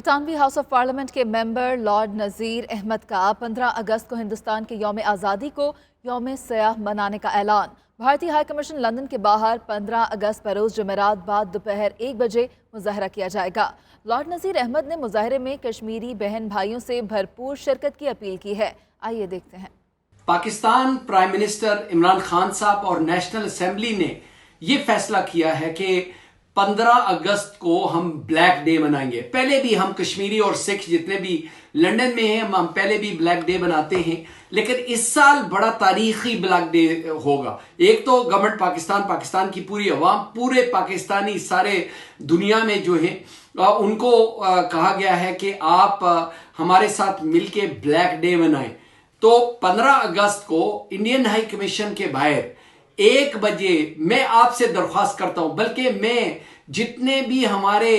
برطانوی house of parliament کے ممبر lord Nazir Ahmad کا 15 اگست کو ہندوستان کے یوم آزادی کو یوم سیاہ منانے کا اعلان۔ بھارتی ہائی کمیشن لندن کے باہر 15 اگست بروز جمعرات بعد دوپہر 1 بجے مظاہرہ کیا جائے گا۔ لارڈ نذیر احمد نے مظاہرے میں کشمیری بہن بھائیوں سے بھرپور شرکت کی اپیل کی ہے۔ آئیے دیکھتے ہیں۔ پاکستان پرائم منسٹر عمران خان صاحب اور نیشنل اسمبلی نے یہ فیصلہ کیا ہے کہ 15 اگست کو ہم بلیک ڈے منائیں گے۔ پہلے بھی ہم کشمیری اور سکھ جتنے بھی لندن میں ہیں ہم پہلے بھی بلیک ڈے بناتے ہیں، لیکن اس سال بڑا تاریخی بلیک ڈے ہوگا۔ ایک تو گورنمنٹ پاکستان کی پوری عوام، پورے پاکستانی سارے دنیا میں جو ہے ان کو کہا گیا ہے کہ آپ ہمارے ساتھ مل کے بلیک ڈے منائیں۔ تو 15 اگست کو انڈین ہائی کمیشن کے باہر 1 بجے میں آپ سے درخواست کرتا ہوں، بلکہ میں جتنے بھی ہمارے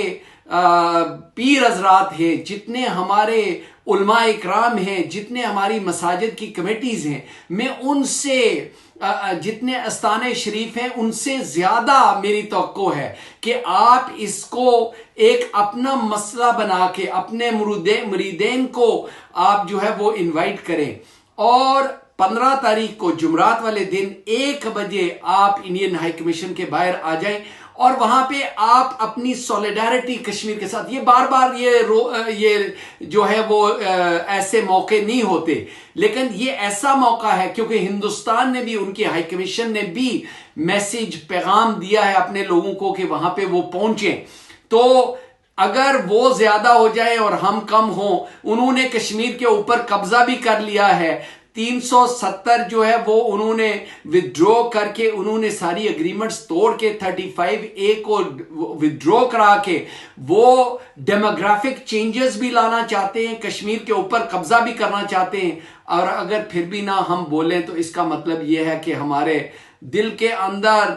پیر حضرات ہیں، جتنے ہمارے علماء اکرام ہیں، جتنے ہماری مساجد کی کمیٹیز ہیں، میں ان سے جتنے استانے شریف ہیں ان سے زیادہ میری توقع ہے کہ آپ اس کو ایک اپنا مسئلہ بنا کے اپنے مریدین کو آپ جو ہے وہ انوائٹ کریں، اور 15 تاریخ کو جمعرات والے دن 1 بجے آپ انڈین ہائی کمیشن کے باہر آ جائیں، اور وہاں پہ آپ اپنی سولیڈارٹی کشمیر کے ساتھ، یہ بار بار یہ جو ہے وہ ایسے موقع نہیں ہوتے، لیکن یہ ایسا موقع ہے کیونکہ ہندوستان نے بھی، ان کی ہائی کمیشن نے بھی میسیج پیغام دیا ہے اپنے لوگوں کو کہ وہاں پہ وہ پہنچیں۔ تو اگر وہ زیادہ ہو جائے اور ہم کم ہوں، انہوں نے کشمیر کے اوپر قبضہ بھی کر لیا ہے، 370 جو ہے وہ انہوں نے ودرو کر کے، انہوں نے ساری اگریمنٹس توڑ کے 35A کو ودرو کرا کے وہ ڈیموگرافک چینجز بھی لانا چاہتے ہیں، کشمیر کے اوپر قبضہ بھی کرنا چاہتے ہیں، اور اگر پھر بھی نہ ہم بولیں تو اس کا مطلب یہ ہے کہ ہمارے دل کے اندر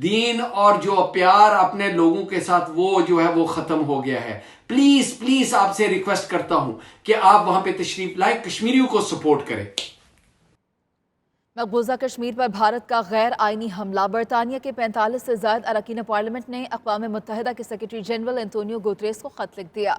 دین اور جو پیار اپنے لوگوں کے ساتھ وہ جو ہے وہ ختم ہو گیا ہے۔ پلیز آپ سے ریکویسٹ کرتا ہوں کہ آپ وہاں پہ تشریف لائیں، کشمیریوں کو سپورٹ کریں۔ مقبوضہ کشمیر پر بھارت کا غیر آئینی حملہ۔ برطانیہ کے 45 سے زائد اراکین پارلیمنٹ نے اقوام متحدہ کے سیکرٹری جنرل انتونیو گوتریس کو خط لکھ دیا۔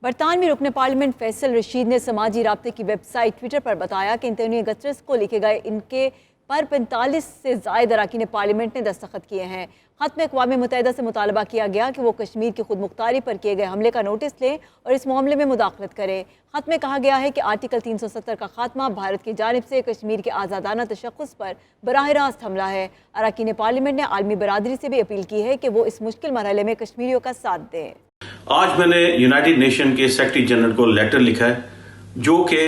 برطانوی رکن پارلیمنٹ فیصل رشید نے سماجی رابطے کی ویب سائٹ ٹویٹر پر بتایا کہ انتونیو گوتریس کو لکھے گئے ان کے پر 45 سے زائد اراکین پارلیمنٹ نے دستخط کیے ہیں۔ خط میں اقوام متحدہ سے مطالبہ کیا گیا کہ وہ کشمیر کی خود مختاری پر کیے گئے حملے کا نوٹس لیں اور اس معاملے میں مداخلت کریں۔ خط میں کہا گیا ہے کہ آرٹیکل 370 کا خاتمہ بھارت کی جانب سے کشمیر کے آزادانہ تشخص پر براہ راست حملہ ہے۔ اراکین پارلیمنٹ نے عالمی برادری سے بھی اپیل کی ہے کہ وہ اس مشکل مرحلے میں کشمیریوں کا ساتھ دیں۔ آج میں نے یونائٹڈ نیشن کے سیکرٹری جنرل کو لیٹر لکھا ہے جو کہ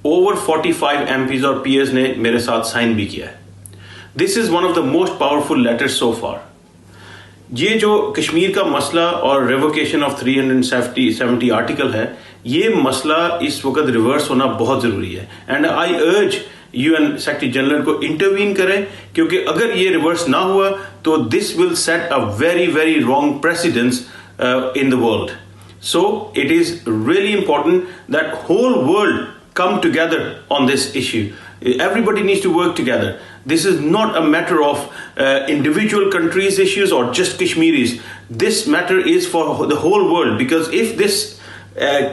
اوور 45 MPs اور PS نے میرے ساتھ سائن بھی کیا ہے۔ This is one of the most powerful letters so far. یہ جو کشمیر کا مسئلہ اور ریووکیشن آف 370 آرٹیکل ہے، یہ مسئلہ اس وقت ریورس ہونا بہت ضروری ہے، and I urge UN secretary general کو انٹروین کریں، کیونکہ اگر یہ ریورس نہ ہوا تو this will set a very very wrong precedence in the world. So it is really important that whole world come together on this issue. Everybody needs to work together. This is not a matter of individual countries' issues or just Kashmiris. This matter is for the whole world, because if this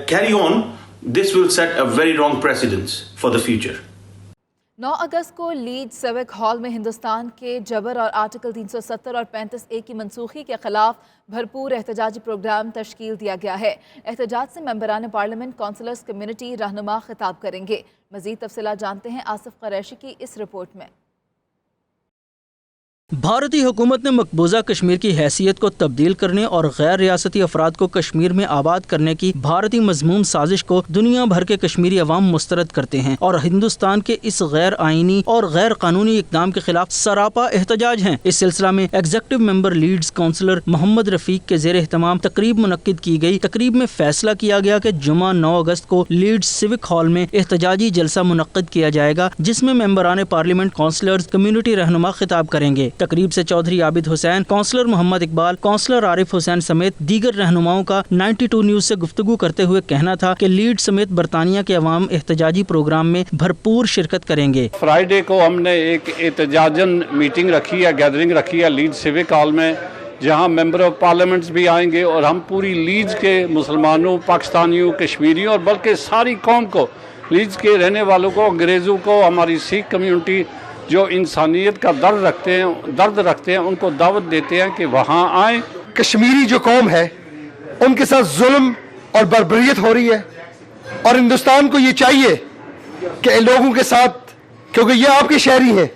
carry on, this will set a very wrong precedence for the future. 9 اگست کو lead civic hall میں ہندوستان کے جبر اور article 370 اور 35A کی منسوخی کے خلاف بھرپور احتجاجی پروگرام تشکیل دیا گیا ہے۔ احتجاج سے ممبران پارلیمنٹ، کونسلرز، کمیونٹی رہنما خطاب کریں گے۔ مزید تفصیلات جانتے ہیں آصف قریشی کی اس رپورٹ میں۔ بھارتی حکومت نے مقبوضہ کشمیر کی حیثیت کو تبدیل کرنے اور غیر ریاستی افراد کو کشمیر میں آباد کرنے کی بھارتی مذموم سازش کو دنیا بھر کے کشمیری عوام مسترد کرتے ہیں اور ہندوستان کے اس غیر آئینی اور غیر قانونی اقدام کے خلاف سراپا احتجاج ہیں۔ اس سلسلہ میں ایگزیکٹو ممبر لیڈز کونسلر محمد رفیق کے زیر اہتمام تقریب منعقد کی گئی۔ تقریب میں فیصلہ کیا گیا کہ جمعہ 9 اگست کو لیڈز سیوک ہال میں احتجاجی جلسہ منعقد کیا جائے گا، جس میں ممبران پارلیمنٹ، کونسلرز، کمیونٹی رہنما خطاب کریں گے۔ تقریب سے چودھری عابد حسین، کونسلر محمد اقبال، کونسلر عارف حسین سمیت دیگر رہنماؤں کا 92 نیوز سے گفتگو کرتے ہوئے کہنا تھا کہ لیڈ سمیت برطانیہ کے عوام احتجاجی پروگرام میں بھرپور شرکت کریں گے۔ فرائیڈے کو ہم نے ایک احتجاجن میٹنگ رکھی ہے، گیدرنگ رکھی ہے لیڈ سیوک ہال میں، जहां मेंबर ऑफ पार्लियामेंट्स भी आएंगे और हम पूरी लीड्स के मुसलमानों, पाकिस्तानियों, कश्मीरियों और बल्कि सारी कौम को, लीड्स के रहने वालों को, अंग्रेज़ों को, हमारी सिख कम्युनिटी जो इंसानियत का दर्द रखते हैं उनको दावत देते हैं कि वहाँ आएँ। कश्मीरी जो कौम है उनके साथ जुल्म और बर्बरियत हो रही है और हिंदुस्तान को ये चाहिए कि लोगों के साथ, क्योंकि ये आपके शहरी हैं,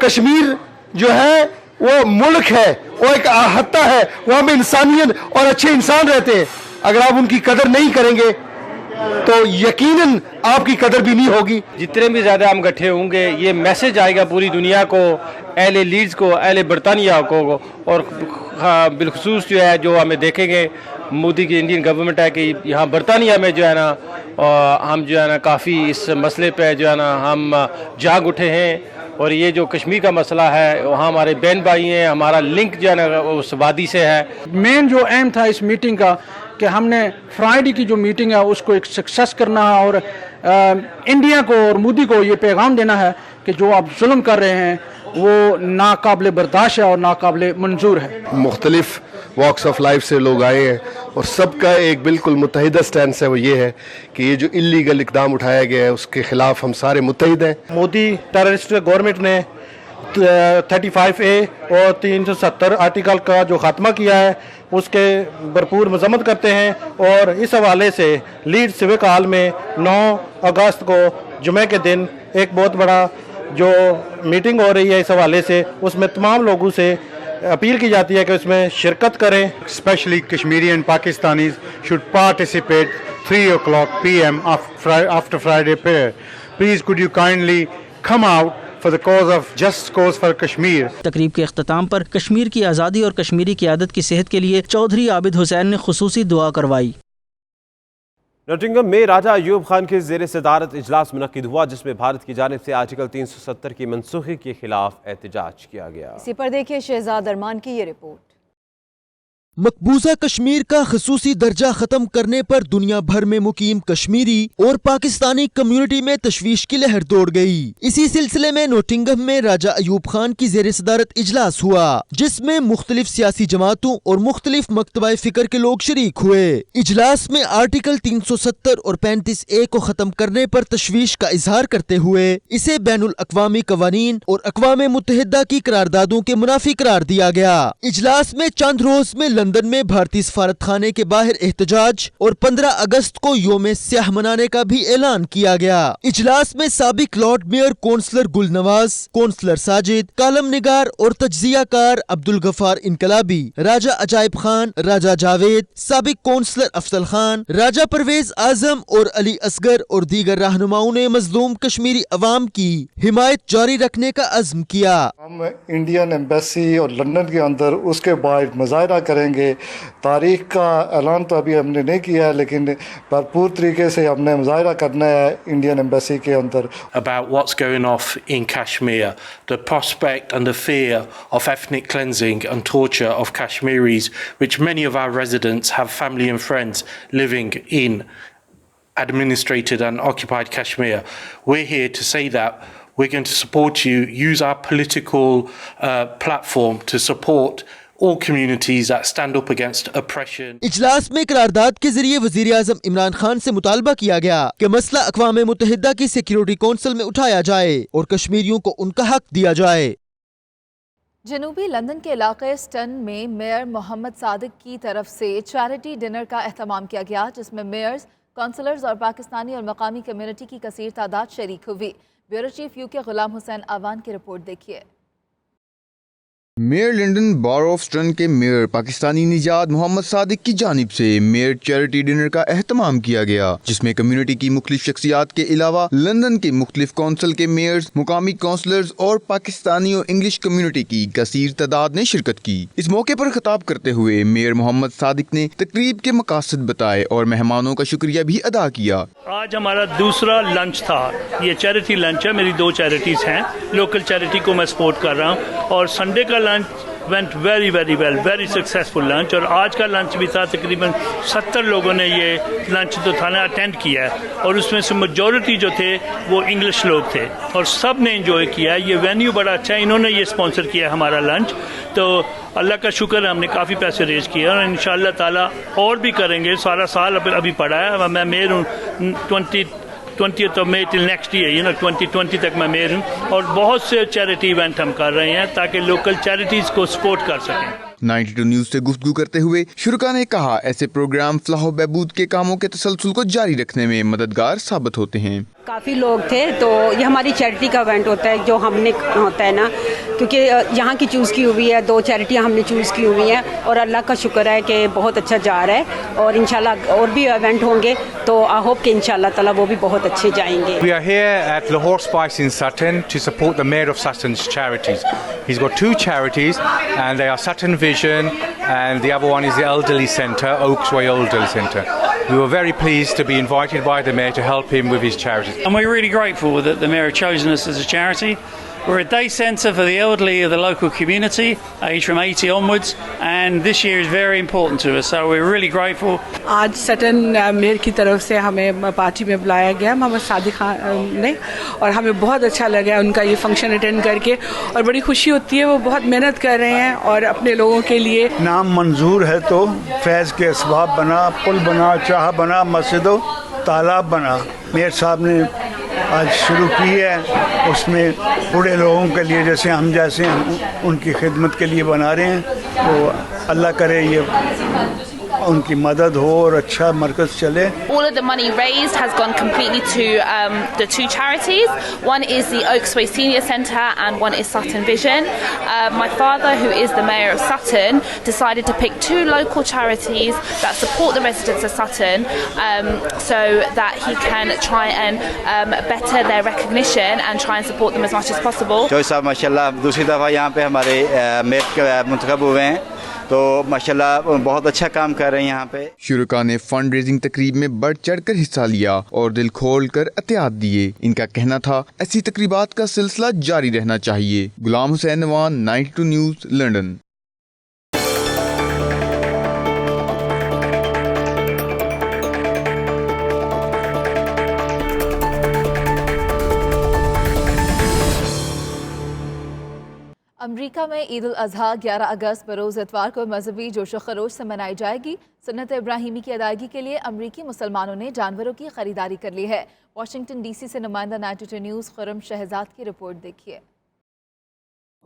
कश्मीर जो है वो मुल्क है, वो एक आहत्ता है, वहाँ में इंसानियत और अच्छे इंसान रहते हैं। अगर आप उनकी कदर नहीं करेंगे तो यकीनन आपकी कदर भी नहीं होगी। जितने भी ज़्यादा हम इकट्ठे होंगे ये मैसेज आएगा पूरी दुनिया को, अहले लीड्स को, अहले बरतानिया को, और बिलखसूस जो है जो हमें देखेंगे मोदी की इंडियन गवर्नमेंट है कि यहाँ बरतानिया में जो है ना हम जो है ना काफ़ी इस मसले पे जो है ना हम जाग उठे हैं। और ये जो कश्मीर का मसला है वहाँ हमारे बहन भाई हैं, हमारा लिंक जो है ना उस वादी से है। मेन जो एम था इस मीटिंग का कि हमने फ्राइडे की जो मीटिंग है उसको एक सक्सेस करना है और इंडिया को और मोदी को ये पैगाम देना है कि जो आप जुल्म कर रहे हैं वो नाकाबिले बर्दाश्त है और नाकाबिले मंजूर है। मुख्तलिफ वॉक्स ऑफ लाइफ से लोग आए हैं और सबका एक बिल्कुल मुत्तहिदा स्टैंड है, वो ये है कि ये जो इलीगल इकदाम उठाया गया है उसके खिलाफ हम सारे मुत्तहिद हैं। मोदी टेररिस्ट गवर्नमेंट ने 35A और 370 आर्टिकल का जो खात्मा किया है उसके भरपूर मजम्मत करते हैं। और इस हवाले से लीड्स सिविक हॉल में 9 अगस्त को जुमे के दिन एक बहुत बड़ा जो मीटिंग हो रही है इस हवाले से, उसमें तमाम लोगों से अपील की जाती है कि उसमें शिरकत करें। Especially Kashmiri and Pakistanis should participate 3 o'clock p.m. after Friday prayer. Please could you kindly come out for the cause of just cause for Kashmir. तकरीब के अख्ताम पर कश्मीर की आज़ादी और कश्मीरी क़यादत की सेहत के लिए चौधरी आबिद हुसैन ने खुसूसी दुआ करवाई। नॉटिंघम में राजा अयूब खान के ज़ेर सदारत इजलास मुनक्किद हुआ जिसमें भारत की जानिब से आर्टिकल 370 की मनसूखी के खिलाफ एहतजाज किया गया। इसी पर देखिए शहजाद अरमान की ये रिपोर्ट। मकबूजा कश्मीर का खसूसी दर्जा खत्म करने पर दुनिया भर में मुकीम कश्मीरी और पाकिस्तानी कम्युनिटी में तशवीश की लहर दौड़ गई। इसी सिलसिले में नॉटिंघम में राजा अयूब खान की जेर सदारत इजलास हुआ जिसमें मुख्तलिफ सियासी जमातों और मुख्तलिफ मकतबा फिक्र के लोग शरीक हुए। इजलास में आर्टिकल 370 और 35A को खत्म करने पर तशवीश का इजहार करते हुए इसे बैनुल अक़वामी कवानीन और अक़वाम मुत्तहिदा की करारदादों के मुनाफी करार दिया गया। इजलास में चंद रोज में लंदन में भारतीय सफारत खाने के बाहर एहतजाज और 15 अगस्त को योम स्याह मनाने का भी ऐलान किया गया। इजलास में साबिक लॉर्ड मेयर कौंसलर गुल नवाज, कौंसलर साजिद, कालम निगार और तज्जियाकार अब्दुल गफार इनकलाबी, राजा अजायब खान, राजा जावेद, साबिक कौंसलर अफजल खान, राजा परवेज आजम और अली असगर और दीगर रहनुमाओं ने मजलूम कश्मीरी अवाम की हिमायत जारी रखने का अज़्म किया। हम इंडियन एम्बेसी और लंदन के अंदर उसके बाद मुजाहरा करेंगे। तारीख का ऐलान तो अभी हमने नहीं किया है लेकिन भरपूर तरीके से हमने मुजाहरा करना है इंडियन एम्बेसी के अंदर। About what's going off in Kashmir, the prospect and the fear of ethnic cleansing and torture of Kashmiris, which many of our residents have family and friends living in administrated and occupied Kashmir. We're here to say that we're going to support you, use our political platform to support all communities that stand up against oppression. इजलास में करारदाद के जरिए वजीर आजम इमरान खान से मुतालबा किया गया कि मसला अक़वाम मुत्तहिदा की सिक्योरिटी काउंसिल में उठाया जाए और कश्मीरियों को उनका हक दिया जाए। जनूबी लंदन के इलाके स्टन में मेयर मोहम्मद सादिक की तरफ से चैरिटी डिनर का एहतमाम किया गया जिसमें मेयर्स, काउंसलर्स और पाकिस्तानी और मकामी कम्युनिटी की कसीर तादाद शरीक हुई। Bureau chief UK Ghulam Hussain Awan की रिपोर्ट देखिए। मेयर लंदन बार ऑफ स्टन के मेयर पाकिस्तानी निजात मोहम्मद सादिक की जानिब से मेयर चैरिटी डिनर का एहतमाम किया गया जिसमें कम्युनिटी की मुख्तलिफ शख्सियात के अलावा लंदन के मुख्तलिफ कौंसिल के मेयर्स, मुकामी काउंसलर्स और पाकिस्तानी और इंग्लिश कम्युनिटी की कसीर तादाद ने शिरकत की। इस मौके पर खिताब करते हुए मेयर मोहम्मद सादिक ने तकरीब के मकासद बताए और मेहमानों का शुक्रिया भी अदा किया। आज हमारा दूसरा लंच था, ये चैरिटी लंच है। मेरी 2 चैरिटीज़ हैं, लोकल चैरिटी को मैं सपोर्ट कर रहा हूँ और संडे का lunch went very very well, very successful lunch. और आज का लंच भी था, तकरीबन 70 लोगों ने ये लंच तो था ना अटेंड किया है और उसमें से मेजॉरिटी जो थे वो इंग्लिश लोग थे और सब ने एंजॉय किया। ये वेन्यू बड़ा अच्छा है, इन्होंने ये स्पॉन्सर किया हमारा लंच तो अल्लाह का शुक्र है हमने काफ़ी पैसे रेज किए और इंशाअल्लाह ताला और भी करेंगे। सारा साल अभी पड़ा है, मैं मेयर हूँ 20th of May till next year, 2020 तक मैं मेयर हूँ और बहुत से चैरिटी इवेंट हम कर रहे हैं ताकि लोकल चैरिटीज़ को सपोर्ट कर सकें। 92 न्यूज से गुफ्तगू करते हुए शुरका ने कहा ऐसे प्रोग्राम फलाह बहबूद के कामों के तसलसल को जारी रखने में मददगार साबित होते हैं। काफ़ी लोग थे, तो ये हमारी चैरिटी का इवेंट होता है जो हमने होता है ना, क्योंकि यहाँ की चूज़ की हुई है, 2 चैरिटियाँ हमने चूज़ की हुई हैं और अल्लाह का शुक्र है कि बहुत अच्छा जा रहा है और इंशाल्लाह और भी इवेंट होंगे, तो आई होप कि इंशाल्लाह ताला वो भी बहुत अच्छे जाएंगे। We are here at Lahore Spice in Sutton to support the Mayor of Sutton's charities. He's got 2 charities and they are Sutton Vision and the other one is the Elderly Centre, Oaks Way Elderly Centre. We were very pleased to be invited by the Mayor to help him with his charities. And we're really grateful that the Mayor has chosen us as a charity. We're a day centre for the elderly of the local community, aged from 80 onwards, and this year is very important to us, so we're really grateful. आज Sutton mayor की तरफ से हमें party में बुलाया गया मोहम्मद सादिक खान ने और हमें बहुत अच्छा लगा उनका ये फंक्शन अटेंड करके और बड़ी खुशी होती है। वो बहुत मेहनत कर रहे हैं और अपने लोगों के लिए। नाम मंजूर है तो फैज़ के असबाब बना, पुल बना, चाह बना, मस्जिदों तालाब बना। मेयर साहब ने आज शुरू की है, उसमें बूढ़े लोगों के लिए जैसे हम जैसे उनकी खिदमत के लिए बना रहे हैं, तो अल्लाह करे ये उनकी मदद हो और अच्छा मरकज़ चले। All of the money raised has gone completely to the 2 charities. One is the Oaks Way Senior Centre and one is Sutton Vision. My father, who is the Mayor of Sutton, decided to pick 2 local charities that support the residents of Sutton so that he can try and better their recognition and try and support them as much as possible. जो साहब माशाल्लाह दूसरी दफ़ा यहाँ पे हमारे mayor मुंतखब हुए हैं, तो माशाल्लाह बहुत अच्छा काम कर रहे हैं यहाँ पे। शुरका ने फंड रेजिंग तकरीब में बढ़ चढ़कर हिस्सा लिया और दिल खोल कर एहतियात दिए। इनका कहना था ऐसी तकरीबात का सिलसिला जारी रहना चाहिए। Ghulam Hussain नवान, 92 news, London. अमरीका में ईद उल अजहा 11 अगस्त बरोज़ इतवार को मजहबी जोशो खरोश से मनाई जाएगी। सुन्नत इब्राहिमी की अदायगी के लिए अमरीकी मुसलमानों ने जानवरों की खरीदारी कर ली है। वाशिंगटन डीसी से नुमाइंदा 92 न्यूज़ खुरम शहजाद की रिपोर्ट देखिए।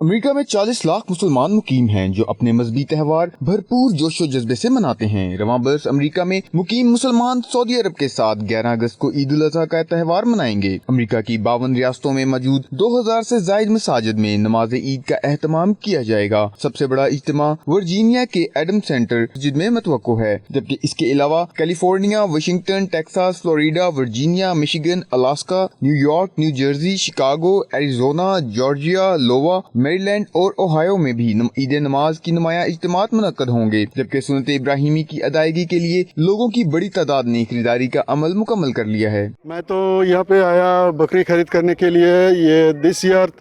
अमेरिका में 40 लाख मुसलमान मुकीम हैं जो अपने मजहबी त्यौहार भरपूर जोशो जज्बे से मनाते हैं। रवां बरस अमेरिका में मुकीम मुसलमान सऊदी अरब के साथ 11 अगस्त को ईद उल अजहा का त्यौहार मनाएंगे। अमेरिका की 52 रियासतों में मौजूद 2000 से जायद मसाजिद में नमाज ईद का एहतमाम किया जाएगा। सबसे बड़ा इज्तिमा वर्जीनिया के एडम सेंटर मस्जिद में मतवक्को है, जबकि इसके अलावा California, Washington, Texas, Florida, Virginia, Michigan, Alaska, New York, New Jersey, Chicago, Arizona, Georgia, Iowa, Maryland और ओहायो में भी ईद नमाज की नुमाया इज्तिमात मुनक्कद होंगे। जबकि सुन्नत इब्राहिमी की अदायगी के लिए लोगों की बड़ी तादाद ने खरीदारी का अमल मुकम्मल कर लिया है। मैं तो यहाँ पे आया बकरी खरीद करने के लिए। ये दिस ईयर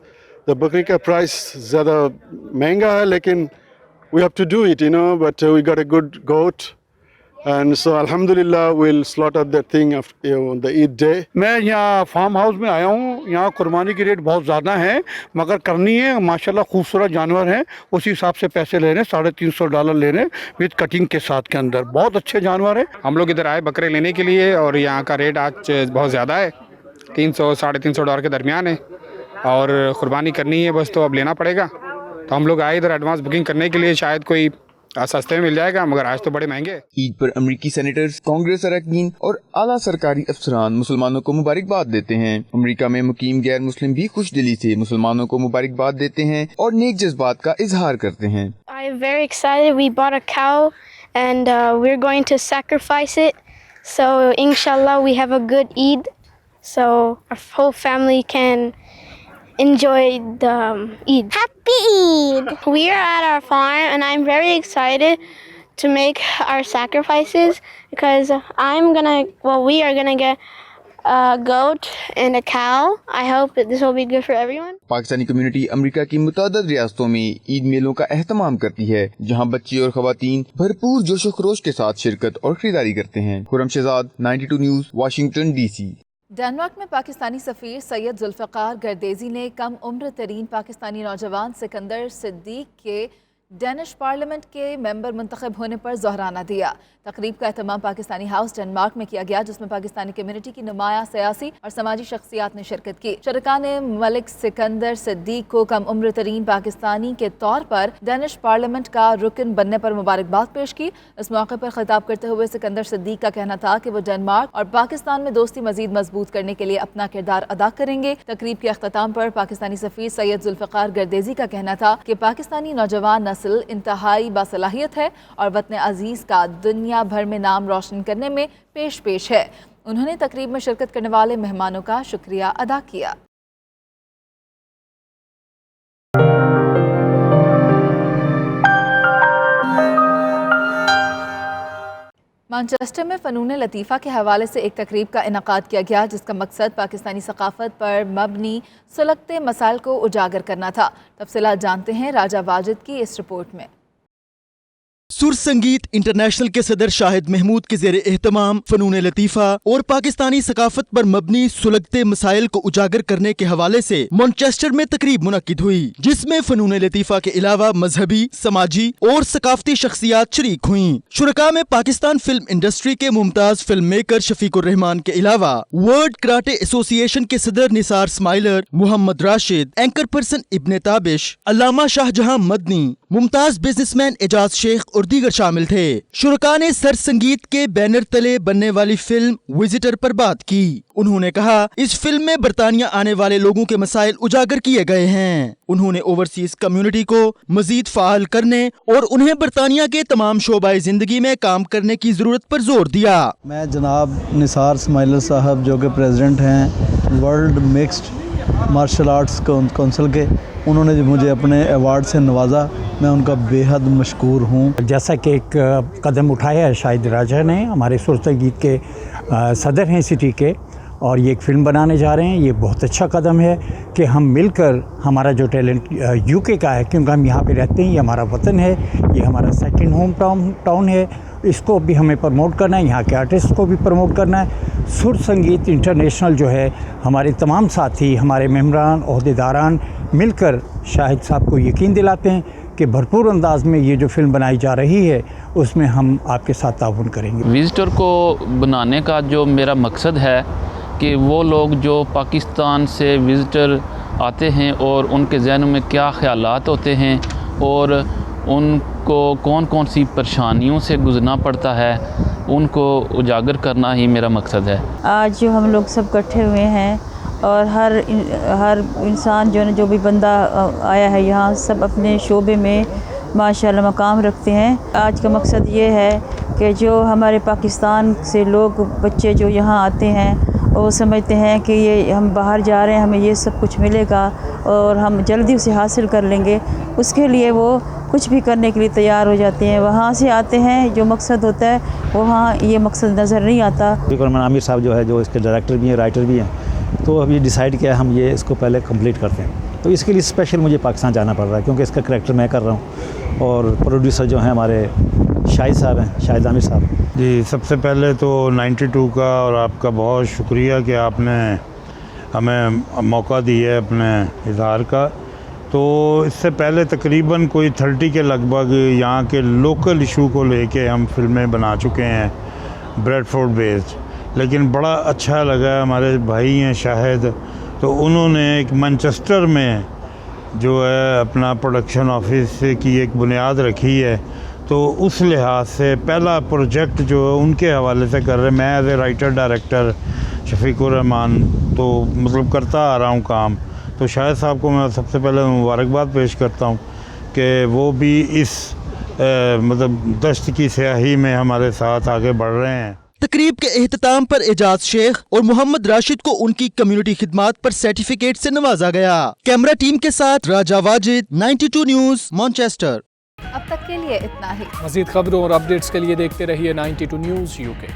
द बकरी का प्राइस ज़्यादा महंगा है, लेकिन we have to do it, but we got a good goat and so alhamdulillah we'll slaughter that thing after the Eid day. मैं यहाँ फार्म हाउस में आया हूँ। यहाँ कुर्बानी की रेट बहुत ज़्यादा है, मगर करनी है। माशाल्लाह खूबसूरत जानवर हैं, उसी हिसाब से पैसे ले रहे हैं। $350 ले रहे हैं विद कटिंग के साथ के अंदर। बहुत अच्छे जानवर हैं। हम लोग इधर आए बकरे लेने के लिए और यहाँ का रेट आज बहुत ज़्यादा है, $300-350 के दरमियान है और क़ुरबानी करनी है बस, तो अब लेना पड़ेगा। तो हम लोग आए इधर एडवांस बुकिंग करने के लिए, शायद कोई सस्ते में मिल जाएगा, मगर आज तो बड़े महंगे। ईद पर अमरीकी सेनेटर्स, कांग्रेस अरकान और आला सरकारी अफसरान मुसलमानों को मुबारकबाद देते हैं। अमरीका में मुकीम गैर मुस्लिम भी खुश दिली से मुसलमानों को मुबारकबाद देते हैं और नेक जज्बात का इजहार करते हैं। I'm very excited. We bought a cow and we're going to sacrifice it. So inshallah we have a good Eid, so our whole family can enjoy the Eid. Happy Eid! We are at our farm and I'm very excited to make our sacrifices because we are gonna get a goat and a cow. I hope that this will be good for everyone. Pakistani community America की मुतअद्दिद रियासतों में ईद मेलों का एहतमाम करती है, जहां बच्चे और खवातीन भरपूर जोशो खरोश के साथ शिरकत और खरीदारी करते हैं। Khurram Shahzad, 92 news, Washington DC. Denmark में पाकिस्तानी सफ़ीर सैयद जुल्फ़िकार गर्देज़ी ने कम उम्र तरीन पाकिस्तानी नौजवान सिकंदर सिद्दीक के डेनिश पार्लियामेंट के मेंबर मुंतखब होने पर ज़ोहराना दिया। तकरीब का एहतमाम पाकिस्तानी हाउस डेनमार्क में किया गया, जिसमें पाकिस्तानी कम्युनिटी की नुमाया सियासी और समाजी शख्सियात ने शिरकत की। शरका ने मलिक सिकंदर सिद्दीक को कम उम्र तरीन पाकिस्तानी के तौर पर डेनिश पार्लियामेंट का रुकन बनने पर मुबारकबाद पेश की। इस मौके पर खिताब करते हुए सिकंदर सिद्दीक का कहना था कि वो डेनमार्क और पाकिस्तान में दोस्ती मजीद मजबूत करने के लिए अपना किरदार अदा करेंगे। तकरीब के अख्ताम पर पाकिस्तानी सफीर सैयद जुल्फ़िकार गर्देजी का कहना था कि पाकिस्तानी नौजवान नस्ल इंतहाई बासलाहियत है और वतन अजीज का दुनिया भर में नाम रोशन करने में पेश है। उन्होंने तकरीब में शिरकत करने वाले मेहमानों का शुक्रिया अदा किया। मैनचेस्टर में फ़नून लतीफ़ा के हवाले से एक तकरीब का इनकाद किया गया, जिसका मकसद पाकिस्तानी सकाफत पर मबनी सुलगते मसाइल को उजागर करना था। तफसीलात जानते हैं राजा वाजिद की इस रिपोर्ट में। सुर संगीत इंटरनेशनल के सदर शाहिद महमूद के ज़ेरे एहतमाम फ़नून लतीफ़ा और पाकिस्तानी सकाफत पर मबनी सुलगते मसाइल को उजागर करने के हवाले से मैनचेस्टर में तकरीब मुनक्किद हुई, जिसमें फ़नून लतीफ़ा के अलावा मजहबी, समाजी और सकाफती शख्सियात शरीक हुई। शुरका में पाकिस्तान फिल्म इंडस्ट्री के मुमताज फिल्म मेकर शफीकुर रहमान के अलावा वर्ल्ड कराटे एसोसिएशन के सदर निसार स्माइलर, मोहम्मद राशिद, एंकर पर्सन इब्ने ताबिश, अल्लामा शाहजहां मदनी, मुमताज बिजनेसमैन एजाज शेख और दीगर शामिल थे। शुरका ने सर संगीत के बैनर तले बनने वाली फिल्म विजिटर पर बात की। उन्होंने कहा, इस फिल्म में बरतानिया आने वाले लोगों के मसाइल उजागर किए गए हैं। उन्होंने ओवरसीज कम्युनिटी को मजीद फाल करने और उन्हें बरतानिया के तमाम शोबाए जिंदगी में काम करने की जरूरत पर जोर दिया। मैं जनाब निसार स्माइलर साहब, जो कि प्रेसिडेंट हैं World Mixed Martial Arts Council के, उन्होंने जो मुझे अपने अवार्ड से नवाजा, मैं उनका बेहद मशकूर हूँ। जैसा कि एक कदम उठाया है शाहिद राजा ने, हमारे सुर संगीत के सदर हैं सिटी के, और ये एक फ़िल्म बनाने जा रहे हैं। ये बहुत अच्छा कदम है कि हम मिलकर, हमारा जो टैलेंट यूके का है, क्योंकि हम यहाँ पे रहते हैं, ये हमारा वतन है, ये हमारा सेकंड होम टाउन है, इसको भी हमें प्रमोट करना है, यहाँ के आर्टिस्ट को भी प्रमोट करना है। सुर संगीत इंटरनेशनल जो है, हमारे तमाम साथी, हमारे मेम्बरान, ओहदेदारान मिलकर शाहिद साहब को यकीन दिलाते हैं कि भरपूर अंदाज में ये जो फिल्म बनाई जा रही है उसमें हम आपके साथ ताउन करेंगे। विजिटर को बनाने का जो मेरा मकसद है कि वो लोग जो पाकिस्तान से विजिटर आते हैं और उनके ज़हनों में क्या ख़यालात होते हैं और उनको कौन कौन सी परेशानियों से गुजरना पड़ता है, उनको उजागर करना ही मेरा मकसद है। आज जो हम लोग सब इकट्ठे हुए हैं और हर इंसान जो भी बंदा आया है यहाँ, सब अपने शोबे में माशाल्लाह मकाम रखते हैं। आज का मकसद ये है कि जो हमारे पाकिस्तान से लोग, बच्चे जो यहाँ आते हैं, वो समझते हैं कि ये हम बाहर जा रहे हैं, हमें ये सब कुछ मिलेगा और हम जल्दी उसे हासिल कर लेंगे। उसके लिए वो कुछ भी करने के लिए तैयार हो जाते हैं। वहाँ से आते हैं, जो मकसद होता है वहाँ ये मकसद नज़र नहीं आता। आमिर साहब जो है, जो इसके डायरेक्टर भी हैं, राइटर भी हैं, तो अब ये डिसाइड किया हम ये इसको पहले कंप्लीट करते हैं। तो इसके लिए स्पेशल मुझे पाकिस्तान जाना पड़ रहा है, क्योंकि इसका करैक्टर मैं कर रहा हूँ और प्रोड्यूसर जो हैं हमारे शाहिद साहब हैं, शाहिद आमिर साहब जी। सबसे पहले तो 92 का और आपका बहुत शुक्रिया कि आपने हमें मौका दिया है अपने इज़हार का। तो इससे पहले तकरीबन कोई 30 के लगभग यहाँ के लोकल इशू को लेके हम फिल्में बना चुके हैं, ब्रेडफोर्ड बेस्ड। लेकिन बड़ा अच्छा लगा, हमारे भाई हैं शाहिद, तो उन्होंने एक मैनचेस्टर में जो है अपना प्रोडक्शन ऑफिस की एक बुनियाद रखी है। तो उस लिहाज से पहला प्रोजेक्ट जो उनके हवाले से कर रहे, मैं as a writer director Shafiqur Rahman तो मतलब करता आ रहा हूँ काम। तो शाहिद साहब को मैं सबसे पहले मुबारकबाद पेश करता हूँ कि वो भी इस मतलब दश्त की स्याही में हमारे साथ आगे बढ़ रहे हैं। तकरीब के एहतमाम पर एजाज शेख और मोहम्मद राशिद को उनकी कम्युनिटी खिदमात पर सर्टिफिकेट से नवाजा गया। कैमरा टीम के साथ राजा वाजिद, 92 न्यूज़, मैनचेस्टर। अब तक के लिए इतना ही। मज़ीद खबरों और अपडेट्स के लिए देखते रहिए 92 न्यूज़ UK।